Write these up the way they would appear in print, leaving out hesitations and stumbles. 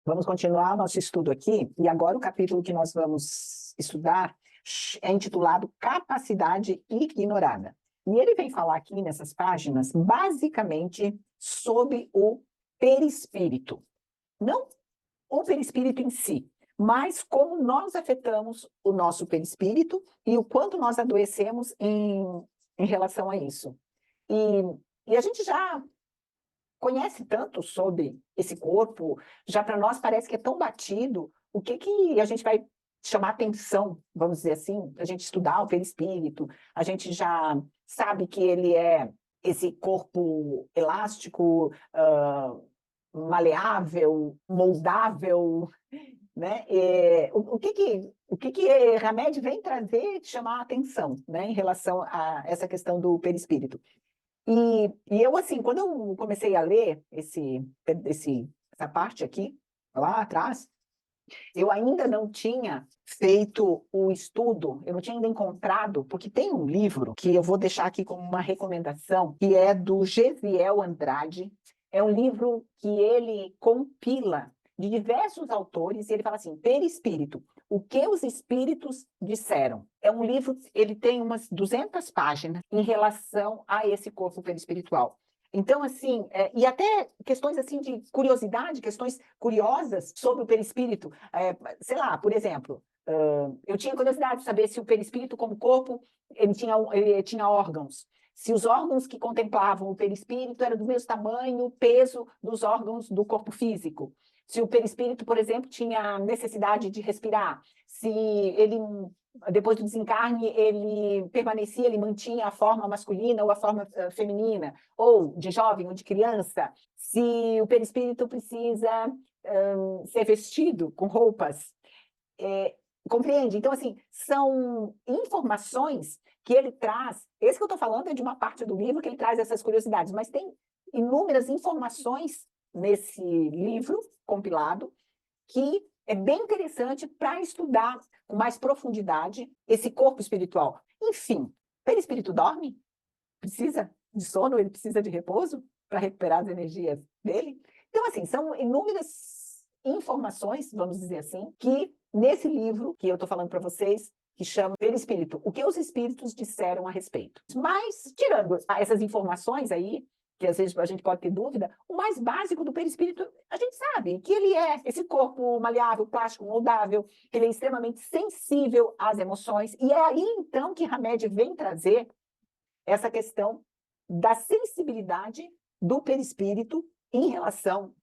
Vamos continuar nosso estudo aqui, e agora o capítulo que nós vamos estudar é intitulado Capacidade Ignorada. E ele vem falar aqui nessas páginas, basicamente, sobre o perispírito. Não o perispírito em si, mas como nós afetamos o nosso perispírito e o quanto nós adoecemos em relação a isso. E a gente já conhece tanto sobre esse corpo, já para nós parece que é tão batido, o que a gente vai chamar atenção, vamos dizer assim, a gente estudar o perispírito, a gente já sabe que ele é esse corpo elástico, maleável, moldável, né? O que Hamed vem trazer, chamar a atenção, né, em relação a essa questão do perispírito. E eu, assim, quando eu comecei a ler essa parte aqui, lá atrás, eu ainda não tinha feito o estudo, eu não tinha ainda encontrado, porque tem um livro que eu vou deixar aqui como uma recomendação, que é do Gesiel Andrade. É um livro que ele compila de diversos autores, e ele fala assim, perispírito, o que os espíritos disseram. É um livro, ele tem umas 200 páginas em relação a esse corpo perispiritual. Então, assim, e até questões assim de curiosidade, questões curiosas sobre o perispírito. Sei lá, por exemplo, eu tinha curiosidade de saber se o perispírito, como corpo, ele tinha órgãos. Se os órgãos que contemplavam o perispírito eram do mesmo tamanho, peso dos órgãos do corpo físico. Se o perispírito, por exemplo, tinha necessidade de respirar. Se ele, depois do desencarne, ele permanecia, ele mantinha a forma masculina ou a forma feminina, ou de jovem ou de criança. Se o perispírito precisa ser vestido com roupas. Compreende? Então, assim, são informações que ele traz. Esse que eu estou falando é de uma parte do livro que ele traz essas curiosidades, mas tem inúmeras informações nesse livro compilado que é bem interessante para estudar com mais profundidade esse corpo espiritual. Enfim, perispírito dorme? Precisa de sono? Ele precisa de repouso para recuperar as energias dele? Então, assim, são inúmeras informações, vamos dizer assim, que nesse livro que eu estou falando para vocês, que chama Perispírito, o que os espíritos disseram a respeito. Mas, tirando essas informações aí, que às vezes a gente pode ter dúvida, o mais básico do perispírito, a gente sabe que ele é esse corpo maleável, plástico, moldável, que ele é extremamente sensível às emoções, e é aí, então, que Hamed vem trazer essa questão da sensibilidade do perispírito em relação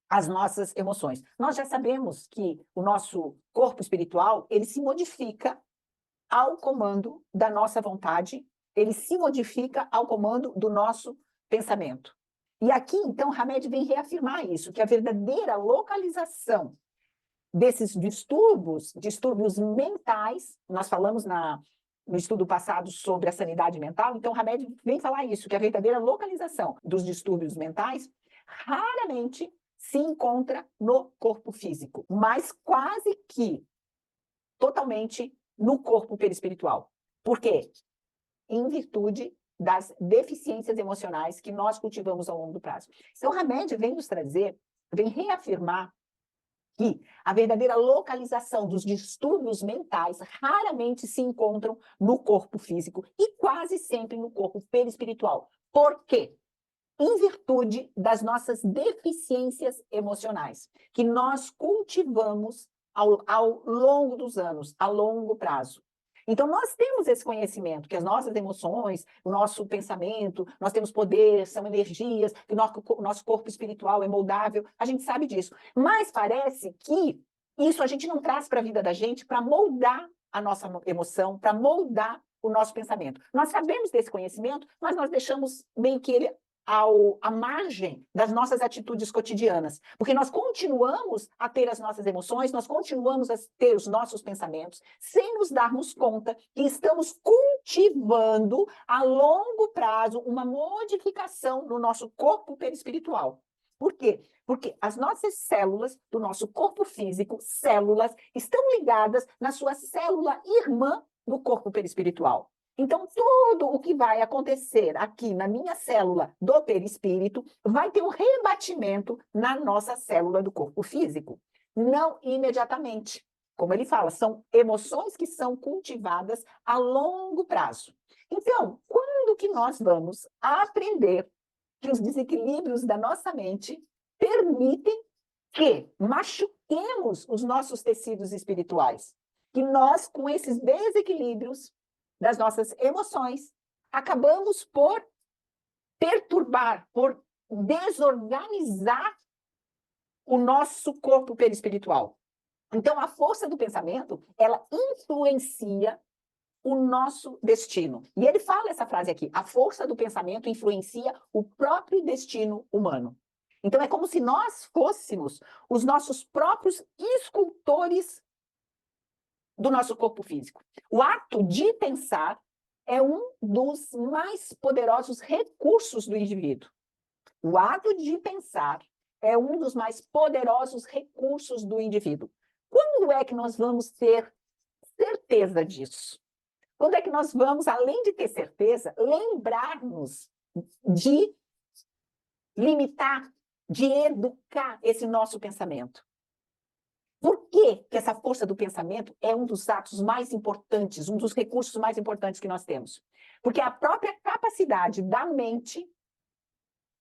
às nossas emoções. Nós já sabemos que o nosso corpo espiritual, ele se modifica ao comando da nossa vontade, ele se modifica ao comando do nosso pensamento. E aqui, então, Hamed vem reafirmar isso, que a verdadeira localização desses distúrbios mentais, nós falamos no estudo passado sobre a sanidade mental, então Hamed vem falar isso, que a verdadeira localização dos distúrbios mentais raramente se encontra no corpo físico, mas quase que totalmente no corpo perispiritual. Por quê? Em virtude das deficiências emocionais que nós cultivamos ao longo do prazo. Então, Hamed vem nos trazer, vem reafirmar que a verdadeira localização dos distúrbios mentais raramente se encontram no corpo físico e quase sempre no corpo perispiritual. Por quê? Em virtude das nossas deficiências emocionais, que nós cultivamos ao longo dos anos, a longo prazo. Então, nós temos esse conhecimento, que as nossas emoções, o nosso pensamento, nós temos poder, são energias, que o nosso corpo espiritual é moldável, a gente sabe disso. Mas parece que isso a gente não traz para a vida da gente para moldar a nossa emoção, para moldar o nosso pensamento. Nós sabemos desse conhecimento, mas nós deixamos meio que ele à margem das nossas atitudes cotidianas, porque nós continuamos a ter as nossas emoções, nós continuamos a ter os nossos pensamentos, sem nos darmos conta que estamos cultivando a longo prazo uma modificação no nosso corpo perispiritual. Por quê? Porque as nossas células do nosso corpo físico, células, estão ligadas na sua célula irmã do corpo perispiritual. Então, tudo o que vai acontecer aqui na minha célula do perispírito vai ter um rebatimento na nossa célula do corpo físico. não imediatamente. Como ele fala, são emoções que são cultivadas a longo prazo. Então, quando que nós vamos aprender que os desequilíbrios da nossa mente permitem que machuquemos os nossos tecidos espirituais? Que nós, com esses desequilíbrios das nossas emoções, acabamos por perturbar, por desorganizar o nosso corpo perispiritual. Então, a força do pensamento, ela influencia o nosso destino. E ele fala essa frase aqui: a força do pensamento influencia o próprio destino humano. Então, é como se nós fôssemos os nossos próprios escultores do nosso corpo físico. O ato de pensar é um dos mais poderosos recursos do indivíduo. O ato de pensar é um dos mais poderosos recursos do indivíduo. Quando é que nós vamos ter certeza disso? Quando é que nós vamos, além de ter certeza, lembrar-nos de limitar, de educar esse nosso pensamento? Por que que essa força do pensamento é um dos atos mais importantes, um dos recursos mais importantes que nós temos? Porque é a própria capacidade da mente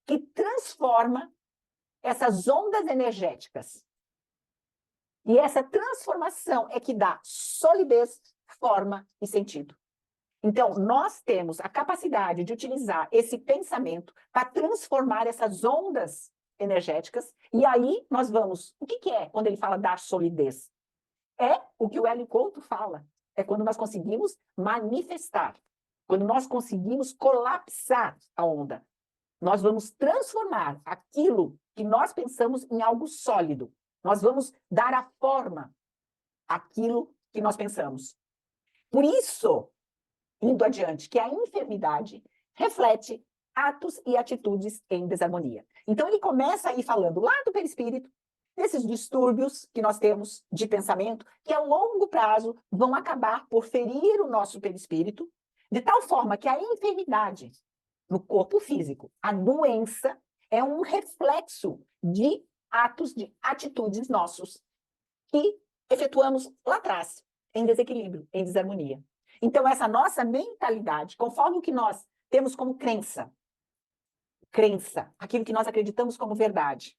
que transforma essas ondas energéticas. E essa transformação é que dá solidez, forma e sentido. Então, nós temos a capacidade de utilizar esse pensamento para transformar essas ondas energéticas, e aí nós vamos... O que é quando ele fala dar solidez? É o que o Hélio Couto fala, é quando nós conseguimos manifestar, quando nós conseguimos colapsar a onda. Nós vamos transformar aquilo que nós pensamos em algo sólido. Nós vamos dar a forma àquilo que nós pensamos. Por isso, indo adiante, que a enfermidade reflete atos e atitudes em desarmonia. Então, ele começa aí falando lá do perispírito, desses distúrbios que nós temos de pensamento, que a longo prazo vão acabar por ferir o nosso perispírito, de tal forma que a enfermidade no corpo físico, a doença, é um reflexo de atos, de atitudes nossos que efetuamos lá atrás, em desequilíbrio, em desarmonia. Então, essa nossa mentalidade, conforme o que nós temos como crença, aquilo que nós acreditamos como verdade,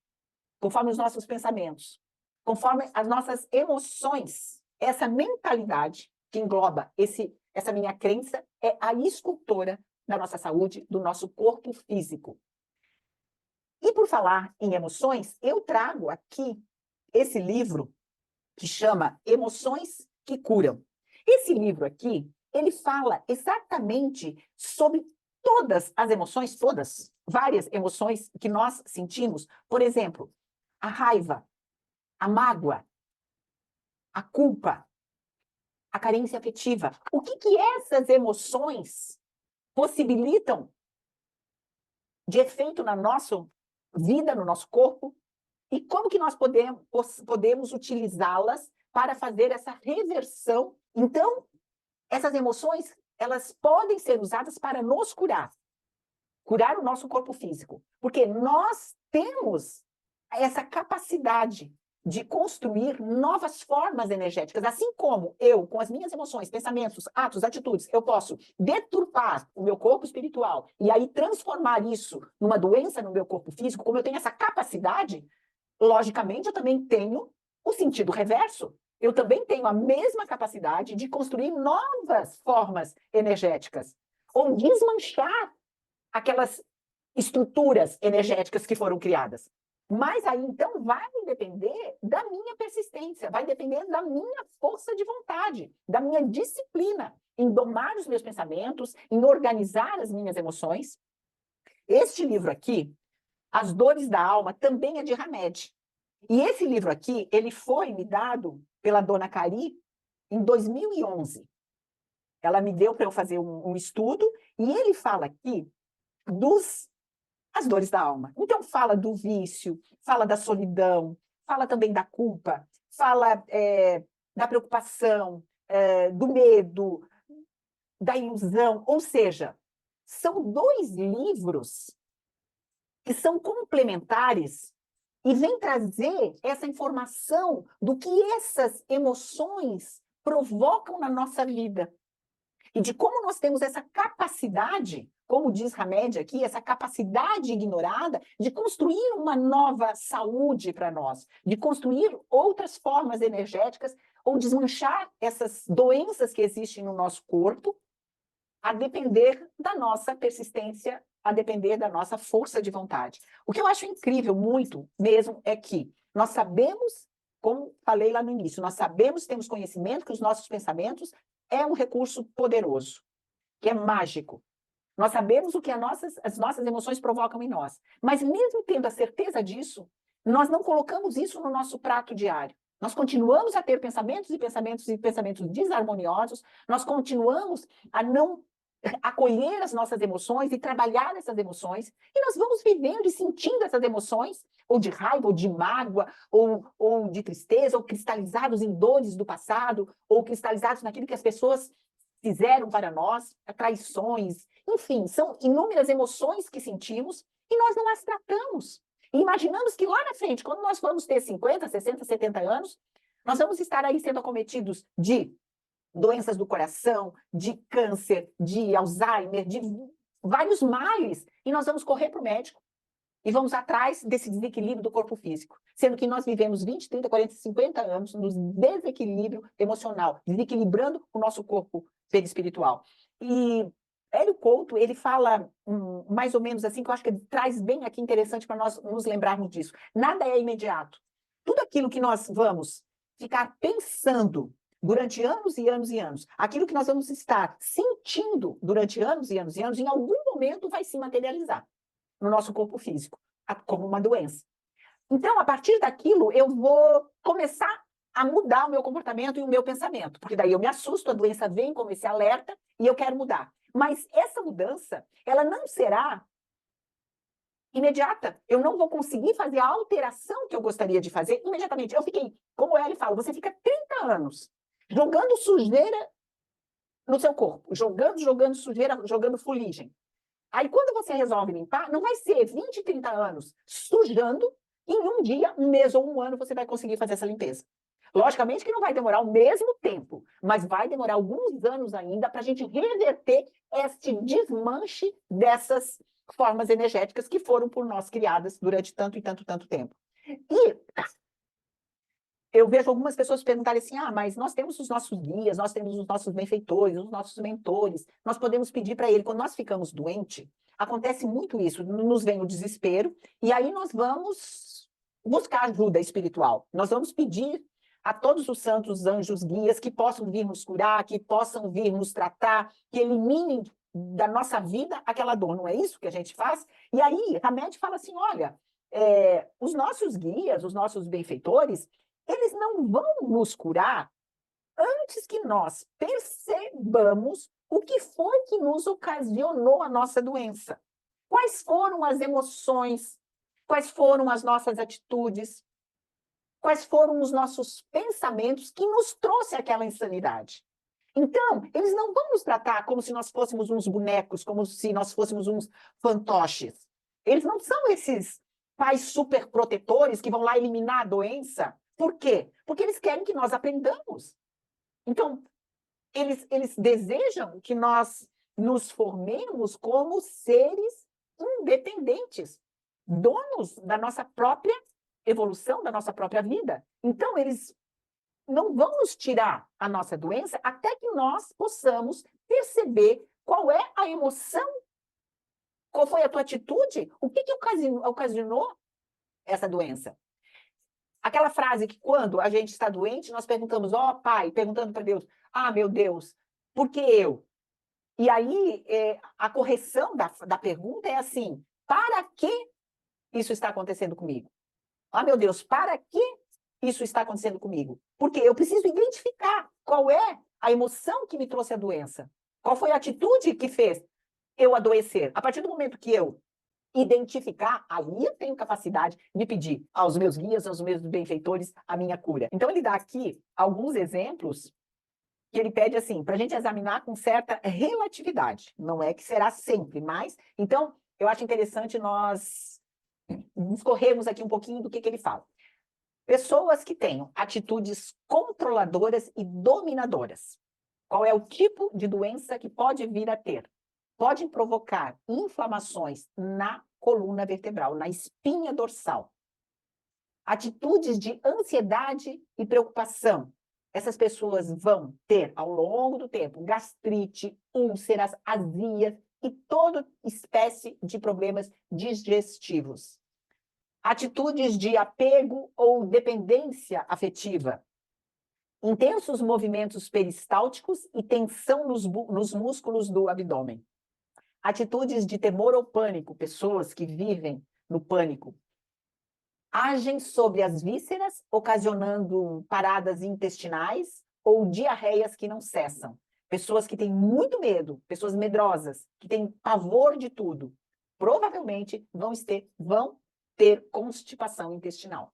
conforme os nossos pensamentos, conforme as nossas emoções, essa mentalidade que engloba essa minha crença é a escultora da nossa saúde, do nosso corpo físico. E por falar em emoções, eu trago aqui esse livro que chama Emoções que Curam. Esse livro aqui, ele fala exatamente sobre todas as emoções, todas, várias emoções que nós sentimos. Por exemplo, a raiva, a mágoa, a culpa, a carência afetiva. O que essas emoções possibilitam de efeito na nossa vida, no nosso corpo, e como que nós podemos utilizá-las para fazer essa reversão. Então, essas emoções, elas podem ser usadas para nos curar o nosso corpo físico, porque nós temos essa capacidade de construir novas formas energéticas, assim como eu, com as minhas emoções, pensamentos, atos, atitudes, eu posso deturpar o meu corpo espiritual e aí transformar isso numa doença no meu corpo físico, como eu tenho essa capacidade, logicamente eu também tenho o sentido reverso. Eu também tenho a mesma capacidade de construir novas formas energéticas, ou desmanchar aquelas estruturas energéticas que foram criadas. Mas aí, então, vai depender da minha persistência, vai depender da minha força de vontade, da minha disciplina em domar os meus pensamentos, em organizar as minhas emoções. Este livro aqui, As Dores da Alma, também é de Hamed. E esse livro aqui, ele foi me dado pela dona Cari em 2011. Ela me deu para eu fazer um estudo, e ele fala aqui as dores da alma. Então, fala do vício, fala da solidão, fala também da culpa, fala da preocupação, do medo, da ilusão. Ou seja, são dois livros que são complementares e vem trazer essa informação do que essas emoções provocam na nossa vida. E de como nós temos essa capacidade, como diz Hamed aqui, essa capacidade ignorada de construir uma nova saúde para nós, de construir outras formas energéticas ou desmanchar essas doenças que existem no nosso corpo, a depender da nossa persistência, a depender da nossa força de vontade. O que eu acho incrível muito mesmo é que nós sabemos, como falei lá no início, nós sabemos, temos conhecimento que os nossos pensamentos é um recurso poderoso, que é mágico. Nós sabemos o que as nossas emoções provocam em nós. Mas mesmo tendo a certeza disso, nós não colocamos isso no nosso prato diário. Nós continuamos a ter pensamentos e pensamentos e pensamentos desarmoniosos, nós continuamos a não acolher as nossas emoções e trabalhar essas emoções, e nós vamos vivendo e sentindo essas emoções, ou de raiva, ou de mágoa, ou de tristeza, ou cristalizados em dores do passado, ou cristalizados naquilo que as pessoas fizeram para nós, traições, enfim, são inúmeras emoções que sentimos e nós não as tratamos. E imaginamos que lá na frente, quando nós vamos ter 50, 60, 70 anos, nós vamos estar aí sendo acometidos de doenças do coração, de câncer, de Alzheimer, de vários males, e nós vamos correr para o médico e vamos atrás desse desequilíbrio do corpo físico, sendo que nós vivemos 20, 30, 40, 50 anos no desequilíbrio emocional, desequilibrando o nosso corpo perispiritual. E Hélio Couto, ele fala mais ou menos assim, que eu acho que ele traz bem aqui interessante para nós nos lembrarmos disso. Nada é imediato. Tudo aquilo que nós vamos ficar pensando durante anos e anos e anos, aquilo que nós vamos estar sentindo durante anos e anos e anos, em algum momento vai se materializar no nosso corpo físico, como uma doença. Então, a partir daquilo, eu vou começar a mudar o meu comportamento e o meu pensamento, porque daí eu me assusto, a doença vem como esse alerta e eu quero mudar. Mas essa mudança, ela não será imediata. Eu não vou conseguir fazer a alteração que eu gostaria de fazer imediatamente. Eu fiquei, como ele fala, você fica 30 anos jogando sujeira no seu corpo, jogando sujeira, jogando fuligem. Aí, quando você resolve limpar, não vai ser 20, 30 anos sujando, em um dia, um mês ou um ano, você vai conseguir fazer essa limpeza. Logicamente que não vai demorar o mesmo tempo, mas vai demorar alguns anos ainda para a gente reverter este desmanche dessas formas energéticas que foram por nós criadas durante tanto e tanto, tanto tempo. E eu vejo algumas pessoas perguntarem assim, mas nós temos os nossos guias, nós temos os nossos benfeitores, os nossos mentores, nós podemos pedir para ele. Quando nós ficamos doentes, acontece muito isso, nos vem o desespero, e aí nós vamos buscar ajuda espiritual. Nós vamos pedir a todos os santos anjos guias que possam vir nos curar, que possam vir nos tratar, que eliminem da nossa vida aquela dor. Não é isso que a gente faz? E aí, Hamed fala assim, olha, os nossos guias, os nossos benfeitores, eles não vão nos curar antes que nós percebamos o que foi que nos ocasionou a nossa doença. Quais foram as emoções? Quais foram as nossas atitudes? Quais foram os nossos pensamentos que nos trouxe aquela insanidade? Então, eles não vão nos tratar como se nós fôssemos uns bonecos, como se nós fôssemos uns fantoches. Eles não são esses pais super protetores que vão lá eliminar a doença. Por quê? Porque eles querem que nós aprendamos. Então, eles desejam que nós nos formemos como seres independentes, donos da nossa própria evolução, da nossa própria vida. Então, eles não vão nos tirar a nossa doença até que nós possamos perceber qual é a emoção, qual foi a tua atitude, o que ocasionou essa doença. Aquela frase que quando a gente está doente, nós perguntamos, Pai, perguntando para Deus, meu Deus, por que eu? E aí, a correção da pergunta é assim, para que isso está acontecendo comigo? Meu Deus, para que isso está acontecendo comigo? Porque eu preciso identificar qual é a emoção que me trouxe a doença. Qual foi a atitude que fez eu adoecer? A partir do momento que eu identificar, aí eu tenho capacidade de pedir aos meus guias, aos meus benfeitores, a minha cura. Então, ele dá aqui alguns exemplos que ele pede assim, para a gente examinar com certa relatividade. Não é que será sempre, mas... Então, eu acho interessante nós discorrermos aqui um pouquinho do que ele fala. Pessoas que tenham atitudes controladoras e dominadoras. Qual é o tipo de doença que pode vir a ter? Podem provocar inflamações na coluna vertebral, na espinha dorsal. Atitudes de ansiedade e preocupação. Essas pessoas vão ter, ao longo do tempo, gastrite, úlceras, azias e toda espécie de problemas digestivos. Atitudes de apego ou dependência afetiva. Intensos movimentos peristálticos e tensão nos músculos do abdômen. Atitudes de temor ou pânico, pessoas que vivem no pânico. Agem sobre as vísceras, ocasionando paradas intestinais ou diarreias que não cessam. Pessoas que têm muito medo, pessoas medrosas, que têm pavor de tudo, provavelmente vão ter constipação intestinal.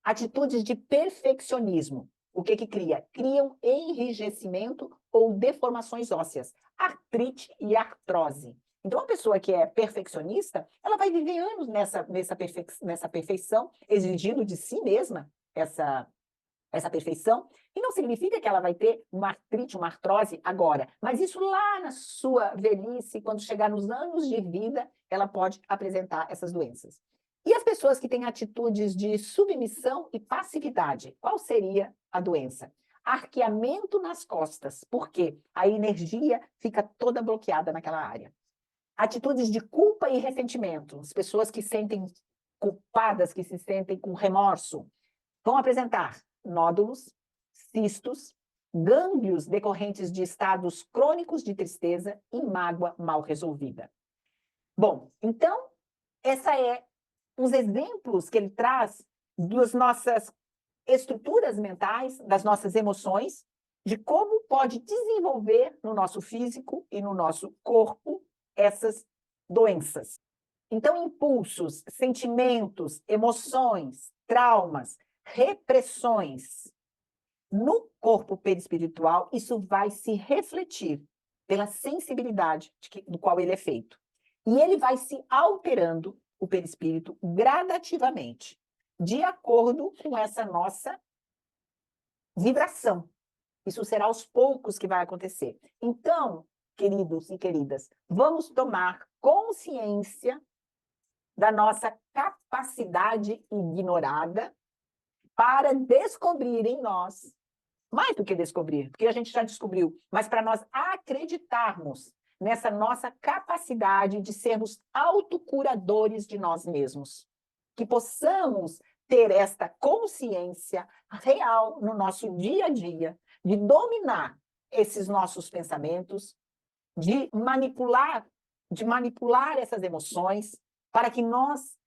Atitudes de perfeccionismo. O que cria? Criam enrijecimento ou deformações ósseas, artrite e artrose. Então, uma pessoa que é perfeccionista, ela vai viver anos nessa perfeição, exigindo de si mesma essa perfeição, e não significa que ela vai ter uma artrite, uma artrose agora, mas isso lá na sua velhice, quando chegar nos anos de vida, ela pode apresentar essas doenças. E as pessoas que têm atitudes de submissão e passividade, qual seria a doença? Arqueamento nas costas, porque a energia fica toda bloqueada naquela área. Atitudes de culpa e ressentimento, as pessoas que sentem culpadas, que se sentem com remorso, vão apresentar nódulos, cistos, gânglios decorrentes de estados crônicos de tristeza e mágoa mal resolvida. Bom, então, essa é os exemplos que ele traz das nossas estruturas mentais, das nossas emoções, de como pode desenvolver no nosso físico e no nosso corpo essas doenças. Então, impulsos, sentimentos, emoções, traumas, repressões no corpo perispiritual, isso vai se refletir pela sensibilidade do qual ele é feito. E ele vai se alterando, o perispírito, gradativamente, de acordo com essa nossa vibração. Isso será aos poucos que vai acontecer. Então, queridos e queridas, vamos tomar consciência da nossa capacidade ignorada para descobrir em nós, mais do que descobrir, porque a gente já descobriu, mas para nós acreditarmos nessa nossa capacidade de sermos autocuradores de nós mesmos. Que possamos ter esta consciência real no nosso dia a dia, de dominar esses nossos pensamentos, de manipular essas emoções, para que nós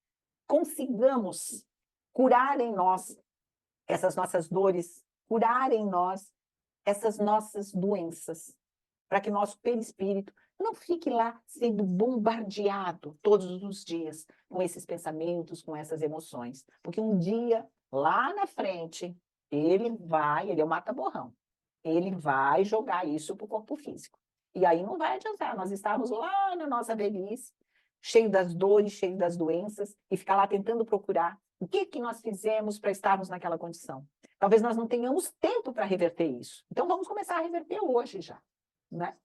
consigamos curar em nós essas nossas dores, curar em nós essas nossas doenças, para que nosso perispírito não fique lá sendo bombardeado todos os dias com esses pensamentos, com essas emoções. Porque um dia, lá na frente, ele é o mata-borrão, ele vai jogar isso para o corpo físico. E aí não vai adiantar nós estarmos lá na nossa velhice, cheio das dores, cheio das doenças, e ficar lá tentando procurar o que nós fizemos para estarmos naquela condição. Talvez nós não tenhamos tempo para reverter isso. Então vamos começar a reverter hoje já, né?